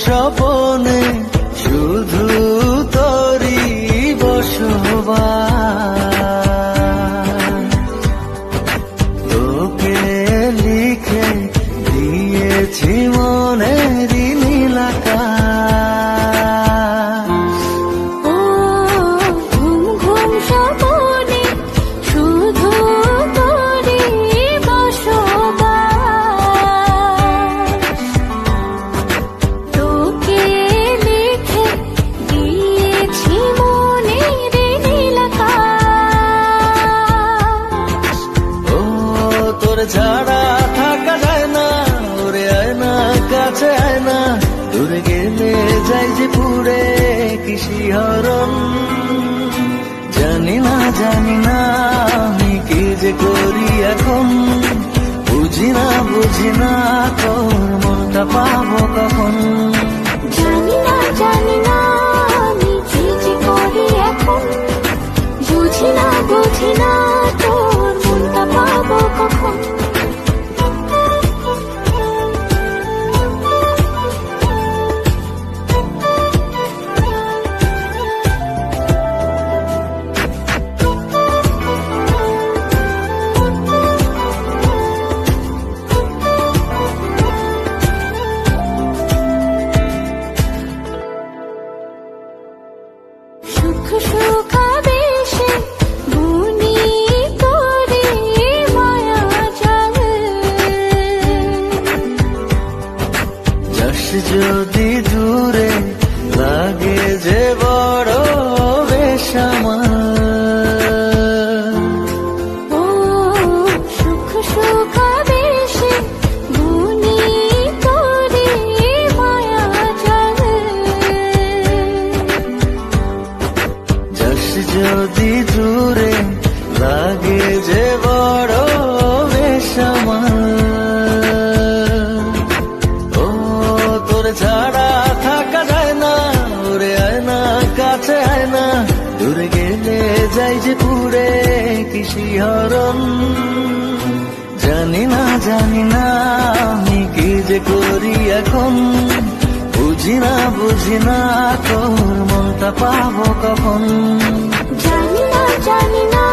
স্বপনে শুধু তোরই বসবাস। তোকে লিখে দিয়েছি মনের নীল আকাশ। ও ঘুম ঘুম স্বপনে শুধু তোরই বসবাস। তোকে লিখে দিয়েছি মনের নীল আকাশ। ও তোর ছাড়া থাকা যায় না, ওরে আয় না কাছে আয় না, দূরে গেলে যাই যে পুরে কি শিহরণ। জানি না আমি কি যে করি এখন, বুঝি না তোর মনটা পাবো কখন। জানি না আমি কি যে করি এখন, বুঝি না তোর মনটা পাবো কখন। সুখ সুখাবেশে বুনি তোরে মায়া জাল। যাস যদি দূরে লাগে যে বড় বেসামাল। ও সুখ সুখাবেশে বুনি তোরে মায়া জাল। যাস যদি দূরে লাগে যে বড় বেসামাল। ও তোর ছাড়া থাকা যায় না, ওরে আয় না কাছে আয় না, দূরে গেলে যাই যে পুরে কি শিহরণ। জানি না আমি কি যে করি এখন, বুঝি না তোর মনটা পাবো কখন। জানি না